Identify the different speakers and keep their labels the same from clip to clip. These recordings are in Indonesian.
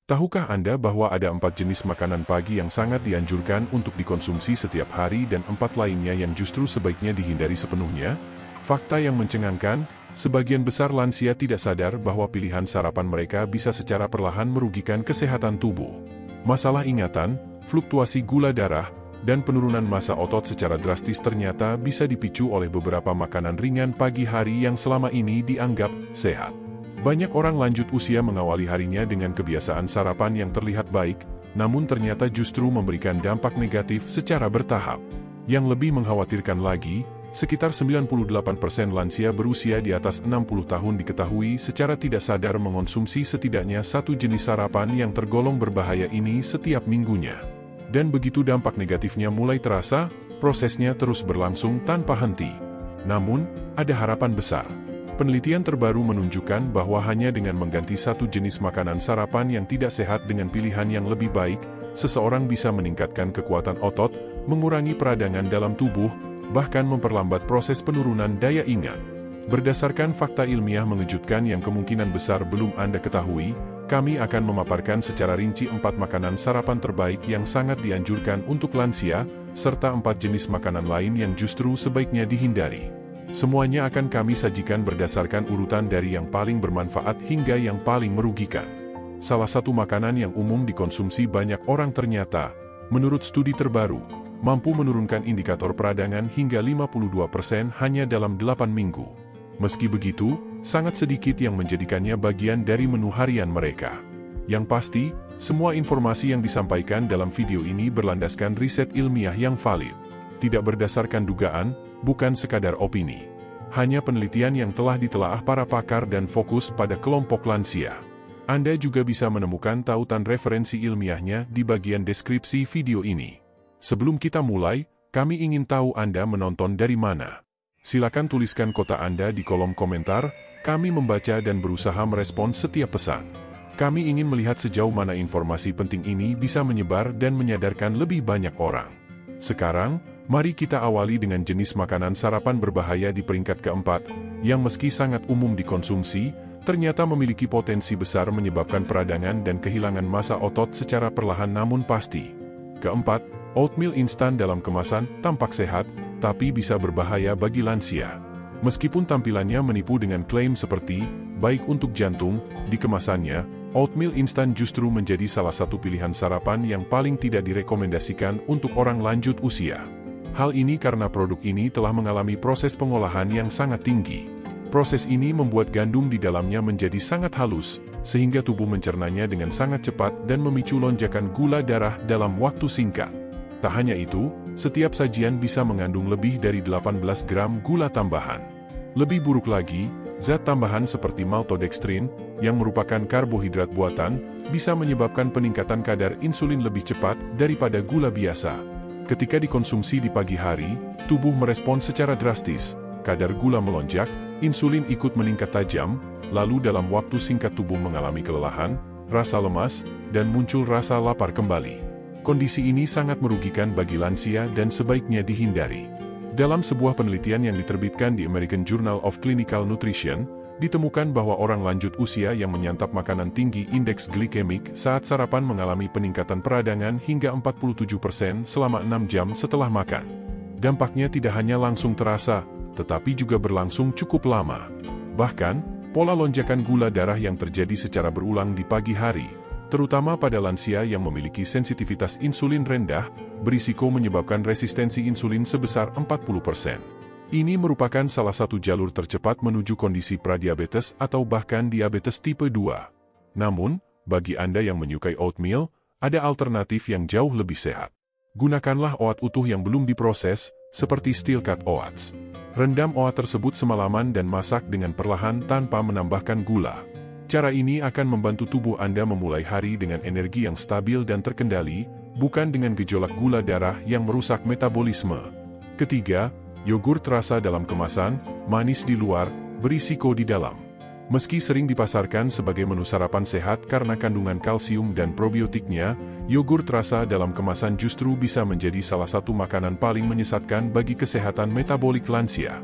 Speaker 1: Tahukah Anda bahwa ada 4 jenis makanan pagi yang sangat dianjurkan untuk dikonsumsi setiap hari dan 4 lainnya yang justru sebaiknya dihindari sepenuhnya? Fakta yang mencengangkan, sebagian besar lansia tidak sadar bahwa pilihan sarapan mereka bisa secara perlahan merugikan kesehatan tubuh. Masalah ingatan, fluktuasi gula darah, dan penurunan massa otot secara drastis ternyata bisa dipicu oleh beberapa makanan ringan pagi hari yang selama ini dianggap sehat. Banyak orang lanjut usia mengawali harinya dengan kebiasaan sarapan yang terlihat baik, namun ternyata justru memberikan dampak negatif secara bertahap. Yang lebih mengkhawatirkan lagi, sekitar 98% lansia berusia di atas 60 tahun diketahui secara tidak sadar mengonsumsi setidaknya satu jenis sarapan yang tergolong berbahaya ini setiap minggunya. Dan begitu dampak negatifnya mulai terasa, prosesnya terus berlangsung tanpa henti. Namun, ada harapan besar. Penelitian terbaru menunjukkan bahwa hanya dengan mengganti satu jenis makanan sarapan yang tidak sehat dengan pilihan yang lebih baik, seseorang bisa meningkatkan kekuatan otot, mengurangi peradangan dalam tubuh, bahkan memperlambat proses penurunan daya ingat. Berdasarkan fakta ilmiah mengejutkan yang kemungkinan besar belum Anda ketahui, kami akan memaparkan secara rinci 4 makanan sarapan terbaik yang sangat dianjurkan untuk lansia, serta 4 jenis makanan lain yang justru sebaiknya dihindari. Semuanya akan kami sajikan berdasarkan urutan dari yang paling bermanfaat hingga yang paling merugikan. Salah satu makanan yang umum dikonsumsi banyak orang ternyata, menurut studi terbaru, mampu menurunkan indikator peradangan hingga 52% hanya dalam 8 minggu. Meski begitu, sangat sedikit yang menjadikannya bagian dari menu harian mereka. Yang pasti, semua informasi yang disampaikan dalam video ini berlandaskan riset ilmiah yang valid. Tidak berdasarkan dugaan, bukan sekadar opini. Hanya penelitian yang telah ditelaah para pakar dan fokus pada kelompok lansia. Anda juga bisa menemukan tautan referensi ilmiahnya di bagian deskripsi video ini. Sebelum kita mulai, kami ingin tahu Anda menonton dari mana. Silakan tuliskan kota Anda di kolom komentar, kami membaca dan berusaha merespon setiap pesan. Kami ingin melihat sejauh mana informasi penting ini bisa menyebar dan menyadarkan lebih banyak orang. Sekarang, mari kita awali dengan jenis makanan sarapan berbahaya di peringkat keempat, yang meski sangat umum dikonsumsi, ternyata memiliki potensi besar menyebabkan peradangan dan kehilangan massa otot secara perlahan namun pasti. Keempat, oatmeal instan dalam kemasan tampak sehat, tapi bisa berbahaya bagi lansia. Meskipun tampilannya menipu dengan klaim seperti, baik untuk jantung, di kemasannya, oatmeal instan justru menjadi salah satu pilihan sarapan yang paling tidak direkomendasikan untuk orang lanjut usia. Hal ini karena produk ini telah mengalami proses pengolahan yang sangat tinggi. Proses ini membuat gandum di dalamnya menjadi sangat halus, sehingga tubuh mencernanya dengan sangat cepat dan memicu lonjakan gula darah dalam waktu singkat. Tak hanya itu, setiap sajian bisa mengandung lebih dari 18 gram gula tambahan. Lebih buruk lagi, zat tambahan seperti maltodextrin, yang merupakan karbohidrat buatan, bisa menyebabkan peningkatan kadar insulin lebih cepat daripada gula biasa. Ketika dikonsumsi di pagi hari, tubuh merespons secara drastis, kadar gula melonjak, insulin ikut meningkat tajam, lalu dalam waktu singkat tubuh mengalami kelelahan, rasa lemas, dan muncul rasa lapar kembali. Kondisi ini sangat merugikan bagi lansia dan sebaiknya dihindari. Dalam sebuah penelitian yang diterbitkan di American Journal of Clinical Nutrition, ditemukan bahwa orang lanjut usia yang menyantap makanan tinggi indeks glikemik saat sarapan mengalami peningkatan peradangan hingga 47% selama 6 jam setelah makan. Dampaknya tidak hanya langsung terasa, tetapi juga berlangsung cukup lama. Bahkan, pola lonjakan gula darah yang terjadi secara berulang di pagi hari, terutama pada lansia yang memiliki sensitivitas insulin rendah, berisiko menyebabkan resistensi insulin sebesar 40%. Ini merupakan salah satu jalur tercepat menuju kondisi pradiabetes atau bahkan diabetes tipe 2. Namun, bagi Anda yang menyukai oatmeal, ada alternatif yang jauh lebih sehat. Gunakanlah oat utuh yang belum diproses, seperti steel cut oats. Rendam oat tersebut semalaman dan masak dengan perlahan tanpa menambahkan gula. Cara ini akan membantu tubuh Anda memulai hari dengan energi yang stabil dan terkendali, bukan dengan gejolak gula darah yang merusak metabolisme. Ketiga, yogurt rasa dalam kemasan, manis di luar, berisiko di dalam. Meski sering dipasarkan sebagai menu sarapan sehat karena kandungan kalsium dan probiotiknya, yogurt rasa dalam kemasan justru bisa menjadi salah satu makanan paling menyesatkan bagi kesehatan metabolik lansia.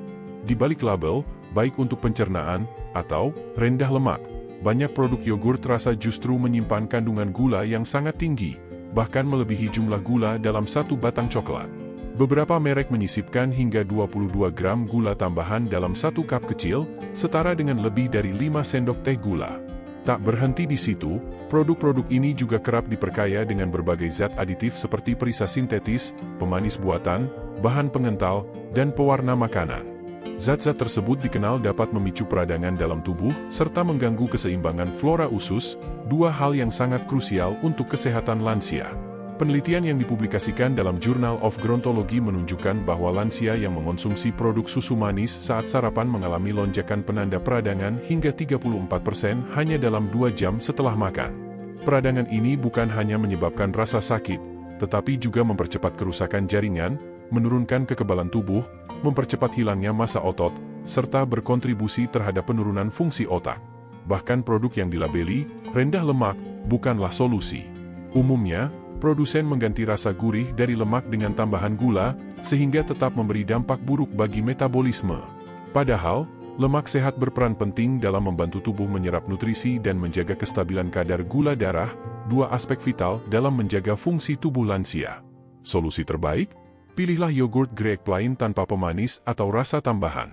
Speaker 1: Di balik label, baik untuk pencernaan, atau rendah lemak, banyak produk yogurt rasa justru menyimpan kandungan gula yang sangat tinggi, bahkan melebihi jumlah gula dalam satu batang coklat. Beberapa merek menyisipkan hingga 22 gram gula tambahan dalam satu cup kecil, setara dengan lebih dari 5 sendok teh gula. Tak berhenti di situ, produk-produk ini juga kerap diperkaya dengan berbagai zat aditif seperti perisa sintetis, pemanis buatan, bahan pengental, dan pewarna makanan. Zat-zat tersebut dikenal dapat memicu peradangan dalam tubuh, serta mengganggu keseimbangan flora usus, dua hal yang sangat krusial untuk kesehatan lansia. Penelitian yang dipublikasikan dalam Journal of Gerontology menunjukkan bahwa lansia yang mengonsumsi produk susu manis saat sarapan mengalami lonjakan penanda peradangan hingga 34% hanya dalam 2 jam setelah makan. Peradangan ini bukan hanya menyebabkan rasa sakit, tetapi juga mempercepat kerusakan jaringan, menurunkan kekebalan tubuh, mempercepat hilangnya massa otot, serta berkontribusi terhadap penurunan fungsi otak. Bahkan produk yang dilabeli rendah lemak bukanlah solusi. Umumnya, produsen mengganti rasa gurih dari lemak dengan tambahan gula, sehingga tetap memberi dampak buruk bagi metabolisme. Padahal, lemak sehat berperan penting dalam membantu tubuh menyerap nutrisi dan menjaga kestabilan kadar gula darah, dua aspek vital dalam menjaga fungsi tubuh lansia. Solusi terbaik? Pilihlah yogurt Greek plain tanpa pemanis atau rasa tambahan.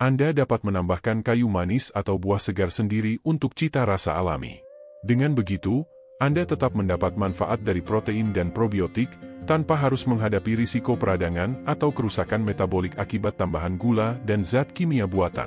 Speaker 1: Anda dapat menambahkan kayu manis atau buah segar sendiri untuk cita rasa alami. Dengan begitu, Anda tetap mendapat manfaat dari protein dan probiotik, tanpa harus menghadapi risiko peradangan atau kerusakan metabolik akibat tambahan gula dan zat kimia buatan.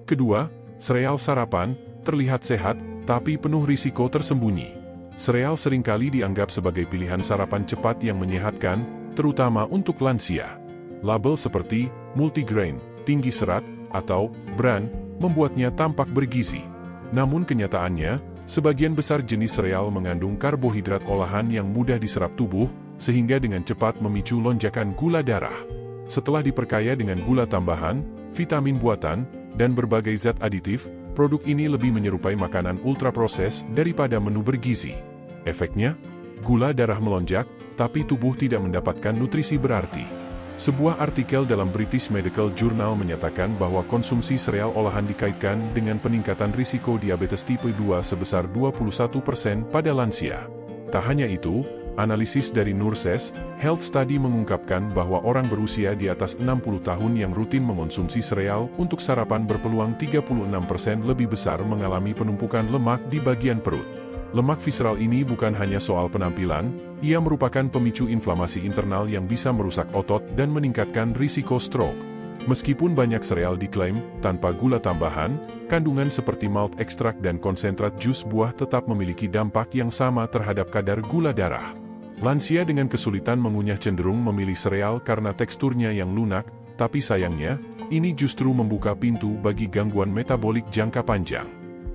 Speaker 1: Kedua, sereal sarapan, terlihat sehat, tapi penuh risiko tersembunyi. Sereal seringkali dianggap sebagai pilihan sarapan cepat yang menyehatkan, terutama untuk lansia. Label seperti multigrain, tinggi serat, atau bran membuatnya tampak bergizi. Namun kenyataannya, sebagian besar jenis sereal mengandung karbohidrat olahan yang mudah diserap tubuh, sehingga dengan cepat memicu lonjakan gula darah. Setelah diperkaya dengan gula tambahan, vitamin buatan, dan berbagai zat aditif, produk ini lebih menyerupai makanan ultraproses daripada menu bergizi. Efeknya, gula darah melonjak, tapi tubuh tidak mendapatkan nutrisi berarti. Sebuah artikel dalam British Medical Journal menyatakan bahwa konsumsi sereal olahan dikaitkan dengan peningkatan risiko diabetes tipe 2 sebesar 21% pada lansia. Tak hanya itu, analisis dari Nurses Health Study mengungkapkan bahwa orang berusia di atas 60 tahun yang rutin mengonsumsi sereal untuk sarapan berpeluang 36% lebih besar mengalami penumpukan lemak di bagian perut. Lemak visceral ini bukan hanya soal penampilan, ia merupakan pemicu inflamasi internal yang bisa merusak otot dan meningkatkan risiko stroke. Meskipun banyak sereal diklaim tanpa gula tambahan, kandungan seperti malt ekstrak dan konsentrat jus buah tetap memiliki dampak yang sama terhadap kadar gula darah. Lansia dengan kesulitan mengunyah cenderung memilih sereal karena teksturnya yang lunak, tapi sayangnya, ini justru membuka pintu bagi gangguan metabolik jangka panjang.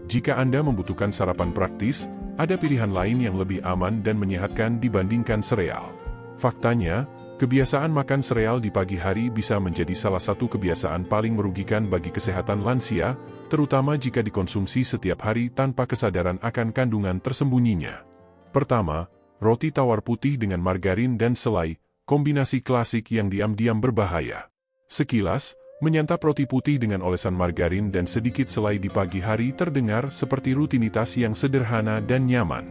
Speaker 1: Jika Anda membutuhkan sarapan praktis, ada pilihan lain yang lebih aman dan menyehatkan dibandingkan sereal. Faktanya, kebiasaan makan sereal di pagi hari bisa menjadi salah satu kebiasaan paling merugikan bagi kesehatan lansia, terutama jika dikonsumsi setiap hari tanpa kesadaran akan kandungan tersembunyinya. Pertama, roti tawar putih dengan margarin dan selai, kombinasi klasik yang diam-diam berbahaya. Sekilas, menyantap roti putih dengan olesan margarin dan sedikit selai di pagi hari terdengar seperti rutinitas yang sederhana dan nyaman.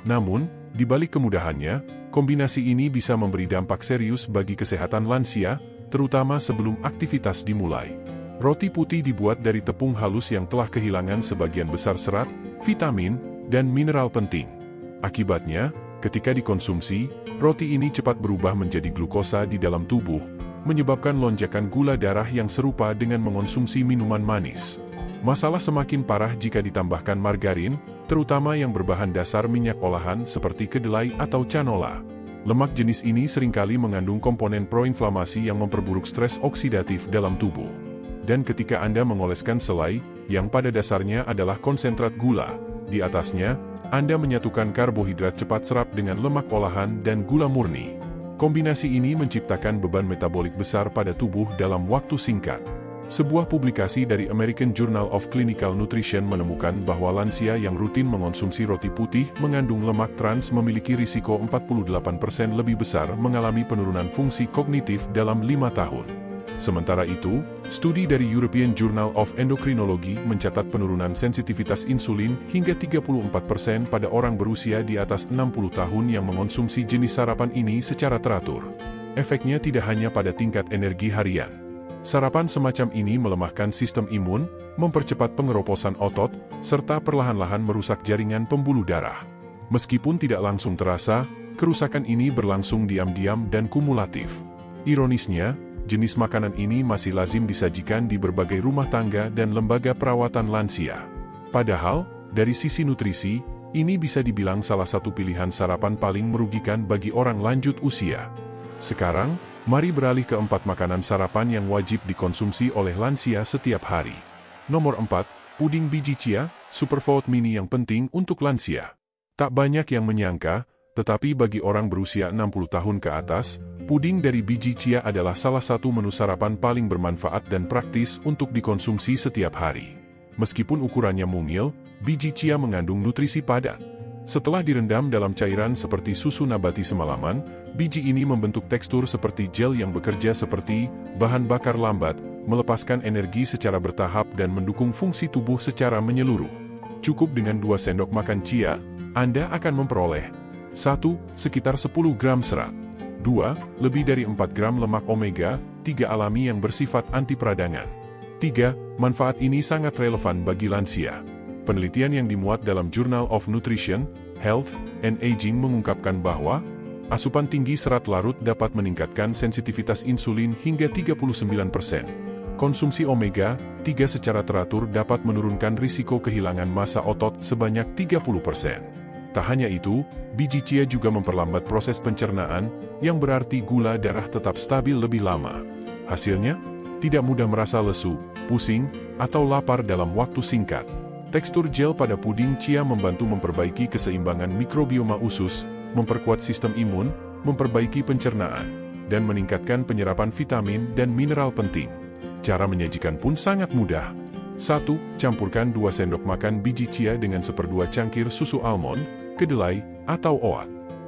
Speaker 1: Namun, di balik kemudahannya, kombinasi ini bisa memberi dampak serius bagi kesehatan lansia, terutama sebelum aktivitas dimulai. Roti putih dibuat dari tepung halus yang telah kehilangan sebagian besar serat, vitamin, dan mineral penting. Akibatnya, ketika dikonsumsi, roti ini cepat berubah menjadi glukosa di dalam tubuh, menyebabkan lonjakan gula darah yang serupa dengan mengonsumsi minuman manis. Masalah semakin parah jika ditambahkan margarin, terutama yang berbahan dasar minyak olahan seperti kedelai atau canola. Lemak jenis ini seringkali mengandung komponen proinflamasi yang memperburuk stres oksidatif dalam tubuh. Dan ketika Anda mengoleskan selai, yang pada dasarnya adalah konsentrat gula, di atasnya, Anda menyatukan karbohidrat cepat serap dengan lemak olahan dan gula murni. Kombinasi ini menciptakan beban metabolik besar pada tubuh dalam waktu singkat. Sebuah publikasi dari American Journal of Clinical Nutrition menemukan bahwa lansia yang rutin mengonsumsi roti putih mengandung lemak trans memiliki risiko 48% lebih besar mengalami penurunan fungsi kognitif dalam 5 tahun. Sementara itu, studi dari European Journal of Endocrinology mencatat penurunan sensitivitas insulin hingga 34% pada orang berusia di atas 60 tahun yang mengonsumsi jenis sarapan ini secara teratur. Efeknya tidak hanya pada tingkat energi harian. Sarapan semacam ini melemahkan sistem imun, mempercepat pengeroposan otot, serta perlahan-lahan merusak jaringan pembuluh darah. Meskipun tidak langsung terasa, kerusakan ini berlangsung diam-diam dan kumulatif. Ironisnya, jenis makanan ini masih lazim disajikan di berbagai rumah tangga dan lembaga perawatan lansia. Padahal, dari sisi nutrisi, ini bisa dibilang salah satu pilihan sarapan paling merugikan bagi orang lanjut usia. Sekarang, mari beralih ke 4 makanan sarapan yang wajib dikonsumsi oleh lansia setiap hari. Nomor 4, puding biji chia, superfood mini yang penting untuk lansia. Tak banyak yang menyangka, tetapi bagi orang berusia 60 tahun ke atas, puding dari biji chia adalah salah satu menu sarapan paling bermanfaat dan praktis untuk dikonsumsi setiap hari. Meskipun ukurannya mungil, biji chia mengandung nutrisi padat. Setelah direndam dalam cairan seperti susu nabati semalaman, biji ini membentuk tekstur seperti gel yang bekerja seperti bahan bakar lambat, melepaskan energi secara bertahap dan mendukung fungsi tubuh secara menyeluruh. Cukup dengan 2 sendok makan chia, Anda akan memperoleh 1. Sekitar 10 gram serat. 2. Lebih dari 4 gram lemak omega 3 alami yang bersifat anti peradangan. 3. Manfaat ini sangat relevan bagi lansia. Penelitian yang dimuat dalam Journal of Nutrition, Health, and Aging mengungkapkan bahwa asupan tinggi serat larut dapat meningkatkan sensitivitas insulin hingga 39%. Konsumsi omega 3 secara teratur dapat menurunkan risiko kehilangan massa otot sebanyak 30%. Tak hanya itu, biji chia juga memperlambat proses pencernaan, yang berarti gula darah tetap stabil lebih lama. Hasilnya, tidak mudah merasa lesu, pusing, atau lapar dalam waktu singkat. Tekstur gel pada puding chia membantu memperbaiki keseimbangan mikrobioma usus, memperkuat sistem imun, memperbaiki pencernaan, dan meningkatkan penyerapan vitamin dan mineral penting. Cara menyajikan pun sangat mudah. 1. Campurkan 2 sendok makan biji chia dengan 1/2 cangkir susu almond, kedelai, atau oat.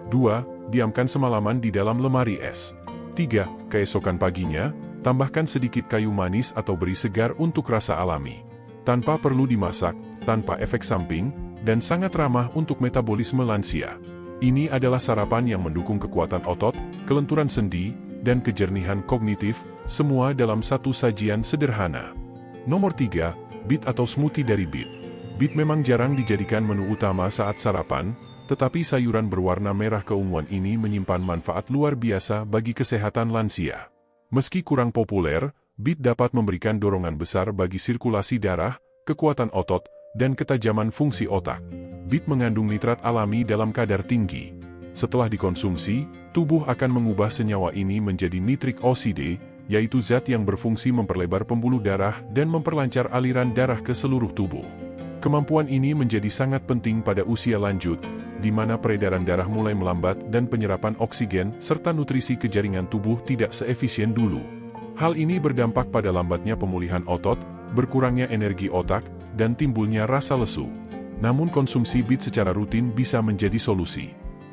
Speaker 1: 2. Diamkan semalaman di dalam lemari es. 3. Keesokan paginya, tambahkan sedikit kayu manis atau beri segar untuk rasa alami. Tanpa perlu dimasak, tanpa efek samping, dan sangat ramah untuk metabolisme lansia. Ini adalah sarapan yang mendukung kekuatan otot, kelenturan sendi, dan kejernihan kognitif, semua dalam satu sajian sederhana. Nomor 3, beet atau smoothie dari beet. Beet memang jarang dijadikan menu utama saat sarapan, tetapi sayuran berwarna merah keunguan ini menyimpan manfaat luar biasa bagi kesehatan lansia. Meski kurang populer, beet dapat memberikan dorongan besar bagi sirkulasi darah, kekuatan otot, dan ketajaman fungsi otak. Beet mengandung nitrat alami dalam kadar tinggi. Setelah dikonsumsi, tubuh akan mengubah senyawa ini menjadi nitric oxide, yaitu zat yang berfungsi memperlebar pembuluh darah dan memperlancar aliran darah ke seluruh tubuh. Kemampuan ini menjadi sangat penting pada usia lanjut, di mana peredaran darah mulai melambat dan penyerapan oksigen serta nutrisi ke jaringan tubuh tidak seefisien dulu. Hal ini berdampak pada lambatnya pemulihan otot, berkurangnya energi otak, dan timbulnya rasa lesu. Namun konsumsi beet secara rutin bisa menjadi solusi.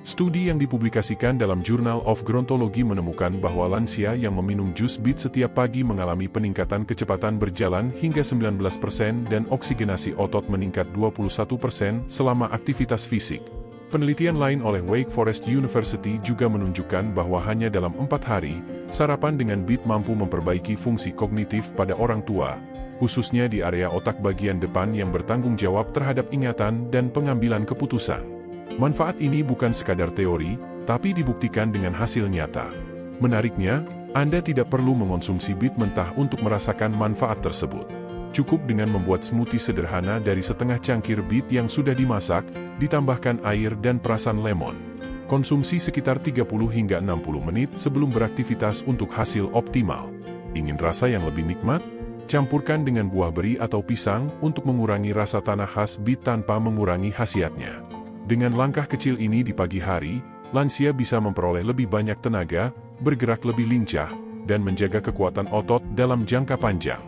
Speaker 1: Studi yang dipublikasikan dalam Journal of Gerontology menemukan bahwa lansia yang meminum jus beet setiap pagi mengalami peningkatan kecepatan berjalan hingga 19% dan oksigenasi otot meningkat 21% selama aktivitas fisik. Penelitian lain oleh Wake Forest University juga menunjukkan bahwa hanya dalam 4 hari, sarapan dengan beet mampu memperbaiki fungsi kognitif pada orang tua, khususnya di area otak bagian depan yang bertanggung jawab terhadap ingatan dan pengambilan keputusan. Manfaat ini bukan sekadar teori, tapi dibuktikan dengan hasil nyata. Menariknya, Anda tidak perlu mengonsumsi beet mentah untuk merasakan manfaat tersebut. Cukup dengan membuat smoothie sederhana dari setengah cangkir beet yang sudah dimasak, ditambahkan air dan perasan lemon. Konsumsi sekitar 30 hingga 60 menit sebelum beraktivitas untuk hasil optimal. Ingin rasa yang lebih nikmat? Campurkan dengan buah beri atau pisang untuk mengurangi rasa tanah khas beet tanpa mengurangi khasiatnya. Dengan langkah kecil ini di pagi hari, lansia bisa memperoleh lebih banyak tenaga, bergerak lebih lincah, dan menjaga kekuatan otot dalam jangka panjang.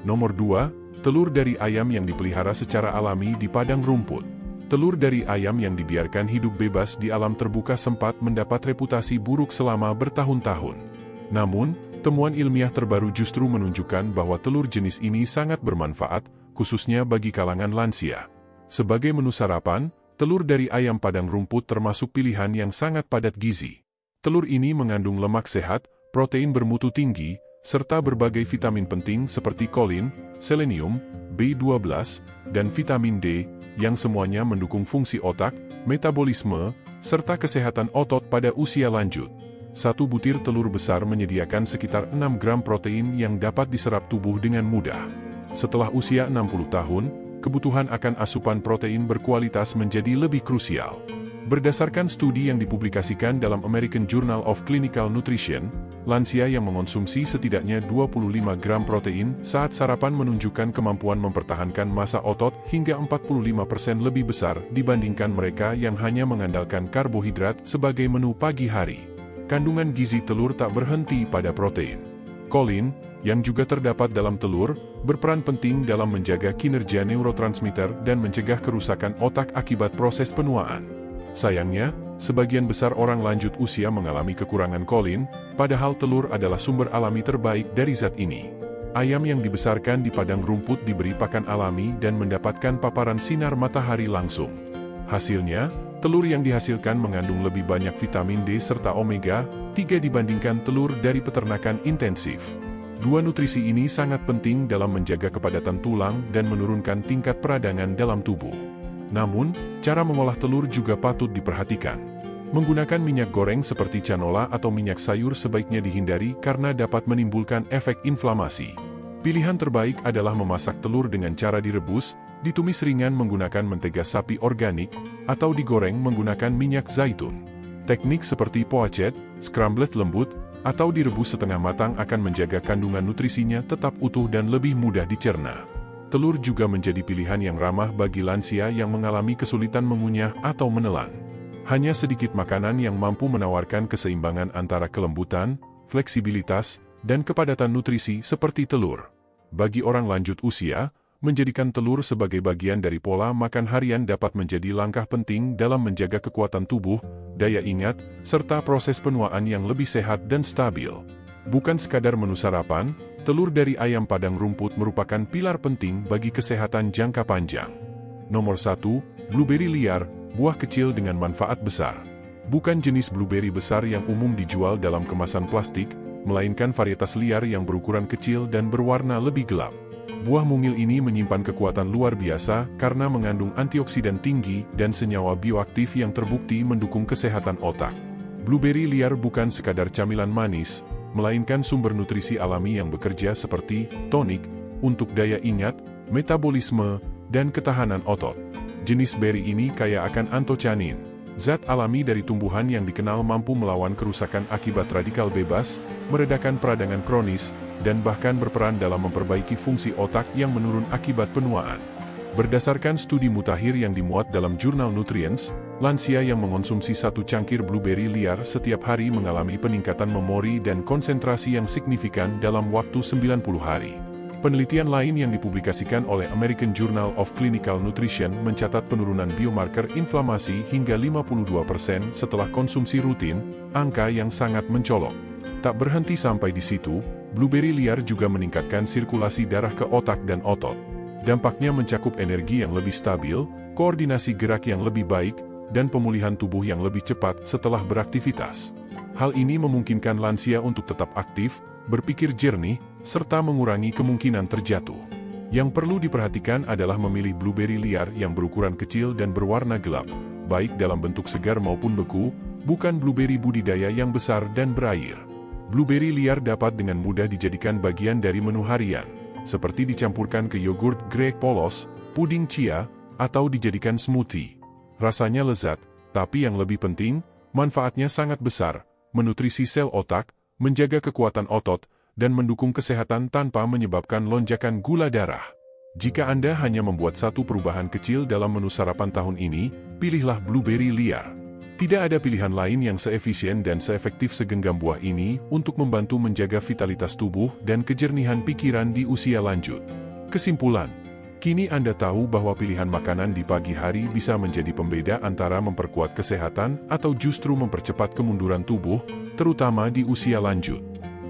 Speaker 1: Nomor 2, telur dari ayam yang dipelihara secara alami di padang rumput. Telur dari ayam yang dibiarkan hidup bebas di alam terbuka sempat mendapat reputasi buruk selama bertahun-tahun. Namun, Temuan ilmiah terbaru justru menunjukkan bahwa telur jenis ini sangat bermanfaat, khususnya bagi kalangan lansia. Sebagai menu sarapan, telur dari ayam padang rumput termasuk pilihan yang sangat padat gizi. Telur ini mengandung lemak sehat, protein bermutu tinggi, serta berbagai vitamin penting seperti kolin, selenium, B12, dan vitamin D, yang semuanya mendukung fungsi otak, metabolisme, serta kesehatan otot pada usia lanjut. Satu butir telur besar menyediakan sekitar 6 gram protein yang dapat diserap tubuh dengan mudah. Setelah usia 60 tahun, kebutuhan akan asupan protein berkualitas menjadi lebih krusial. Berdasarkan studi yang dipublikasikan dalam American Journal of Clinical Nutrition, lansia yang mengonsumsi setidaknya 25 gram protein saat sarapan menunjukkan kemampuan mempertahankan massa otot hingga 45% lebih besar dibandingkan mereka yang hanya mengandalkan karbohidrat sebagai menu pagi hari. Kandungan gizi telur tak berhenti pada protein. Kolin, yang juga terdapat dalam telur, berperan penting dalam menjaga kinerja neurotransmitter dan mencegah kerusakan otak akibat proses penuaan. Sayangnya, sebagian besar orang lanjut usia mengalami kekurangan kolin, padahal telur adalah sumber alami terbaik dari zat ini. Ayam yang dibesarkan di padang rumput diberi pakan alami dan mendapatkan paparan sinar matahari langsung. Hasilnya, telur yang dihasilkan mengandung lebih banyak vitamin D serta omega-3 dibandingkan telur dari peternakan intensif. Dua nutrisi ini sangat penting dalam menjaga kepadatan tulang dan menurunkan tingkat peradangan dalam tubuh. Namun, cara mengolah telur juga patut diperhatikan. Menggunakan minyak goreng seperti canola atau minyak sayur sebaiknya dihindari karena dapat menimbulkan efek inflamasi. Pilihan terbaik adalah memasak telur dengan cara direbus, ditumis ringan menggunakan mentega sapi organik, atau digoreng menggunakan minyak zaitun. Teknik seperti poachet, scrambled lembut, atau direbus setengah matang akan menjaga kandungan nutrisinya tetap utuh dan lebih mudah dicerna. Telur juga menjadi pilihan yang ramah bagi lansia yang mengalami kesulitan mengunyah atau menelan. Hanya sedikit makanan yang mampu menawarkan keseimbangan antara kelembutan, fleksibilitas, dan kepadatan nutrisi seperti telur. Bagi orang lanjut usia, menjadikan telur sebagai bagian dari pola makan harian dapat menjadi langkah penting dalam menjaga kekuatan tubuh, daya ingat, serta proses penuaan yang lebih sehat dan stabil. Bukan sekadar menu sarapan, telur dari ayam padang rumput merupakan pilar penting bagi kesehatan jangka panjang. Nomor 1, blueberry liar, buah kecil dengan manfaat besar. Bukan jenis blueberry besar yang umum dijual dalam kemasan plastik, melainkan varietas liar yang berukuran kecil dan berwarna lebih gelap. Buah mungil ini menyimpan kekuatan luar biasa karena mengandung antioksidan tinggi dan senyawa bioaktif yang terbukti mendukung kesehatan otak. Blueberry liar bukan sekadar camilan manis, melainkan sumber nutrisi alami yang bekerja seperti tonik untuk daya ingat, metabolisme, dan ketahanan otot. Jenis beri ini kaya akan antocianin, zat alami dari tumbuhan yang dikenal mampu melawan kerusakan akibat radikal bebas, meredakan peradangan kronis, dan bahkan berperan dalam memperbaiki fungsi otak yang menurun akibat penuaan. Berdasarkan studi mutakhir yang dimuat dalam jurnal Nutrients, lansia yang mengonsumsi satu cangkir blueberry liar setiap hari mengalami peningkatan memori dan konsentrasi yang signifikan dalam waktu 90 hari. Penelitian lain yang dipublikasikan oleh American Journal of Clinical Nutrition mencatat penurunan biomarker inflamasi hingga 52% setelah konsumsi rutin, angka yang sangat mencolok. Tak berhenti sampai di situ, blueberry liar juga meningkatkan sirkulasi darah ke otak dan otot. Dampaknya mencakup energi yang lebih stabil, koordinasi gerak yang lebih baik, dan pemulihan tubuh yang lebih cepat setelah beraktivitas. Hal ini memungkinkan lansia untuk tetap aktif, berpikir jernih, serta mengurangi kemungkinan terjatuh. Yang perlu diperhatikan adalah memilih blueberry liar yang berukuran kecil dan berwarna gelap, baik dalam bentuk segar maupun beku, bukan blueberry budidaya yang besar dan berair. Blueberry liar dapat dengan mudah dijadikan bagian dari menu harian, seperti dicampurkan ke yogurt grek polos, puding chia, atau dijadikan smoothie. Rasanya lezat, tapi yang lebih penting, manfaatnya sangat besar, menutrisi sel otak, menjaga kekuatan otot, dan mendukung kesehatan tanpa menyebabkan lonjakan gula darah. Jika Anda hanya membuat satu perubahan kecil dalam menu sarapan tahun ini, pilihlah blueberry liar. Tidak ada pilihan lain yang seefisien dan seefektif segenggam buah ini untuk membantu menjaga vitalitas tubuh dan kejernihan pikiran di usia lanjut. Kesimpulan, kini Anda tahu bahwa pilihan makanan di pagi hari bisa menjadi pembeda antara memperkuat kesehatan atau justru mempercepat kemunduran tubuh, terutama di usia lanjut.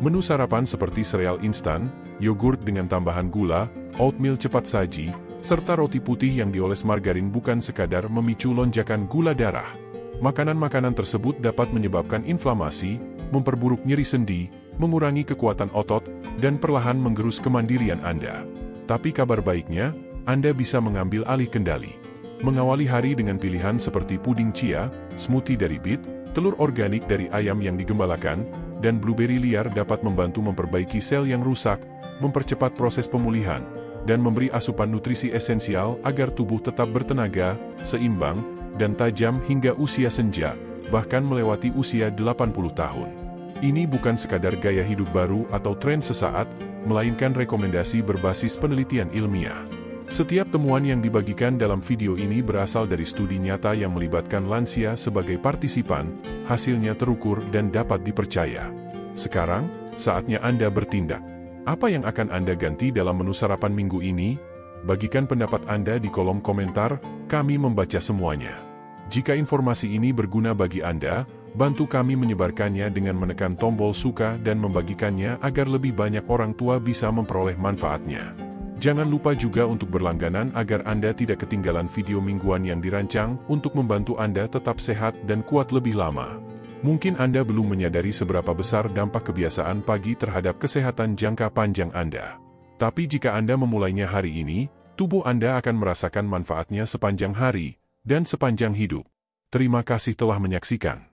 Speaker 1: Menu sarapan seperti sereal instan, yogurt dengan tambahan gula, oatmeal cepat saji, serta roti putih yang dioles margarin bukan sekadar memicu lonjakan gula darah. Makanan-makanan tersebut dapat menyebabkan inflamasi, memperburuk nyeri sendi, mengurangi kekuatan otot, dan perlahan menggerus kemandirian Anda. Tapi kabar baiknya, Anda bisa mengambil alih kendali. Mengawali hari dengan pilihan seperti puding chia, smoothie dari bit, telur organik dari ayam yang digembalakan, dan blueberry liar dapat membantu memperbaiki sel yang rusak, mempercepat proses pemulihan, dan memberi asupan nutrisi esensial agar tubuh tetap bertenaga, seimbang, dan tajam hingga usia senja, bahkan melewati usia 80 tahun. Ini bukan sekadar gaya hidup baru atau tren sesaat, melainkan rekomendasi berbasis penelitian ilmiah. Setiap temuan yang dibagikan dalam video ini berasal dari studi nyata yang melibatkan lansia sebagai partisipan, hasilnya terukur dan dapat dipercaya. Sekarang, saatnya Anda bertindak. Apa yang akan Anda ganti dalam menu sarapan minggu ini? Bagikan pendapat Anda di kolom komentar, kami membaca semuanya. Jika informasi ini berguna bagi Anda, bantu kami menyebarkannya dengan menekan tombol suka dan membagikannya agar lebih banyak orang tua bisa memperoleh manfaatnya. Jangan lupa juga untuk berlangganan agar Anda tidak ketinggalan video mingguan yang dirancang untuk membantu Anda tetap sehat dan kuat lebih lama. Mungkin Anda belum menyadari seberapa besar dampak kebiasaan pagi terhadap kesehatan jangka panjang Anda. Tapi jika Anda memulainya hari ini, tubuh Anda akan merasakan manfaatnya sepanjang hari dan sepanjang hidup. Terima kasih telah menyaksikan.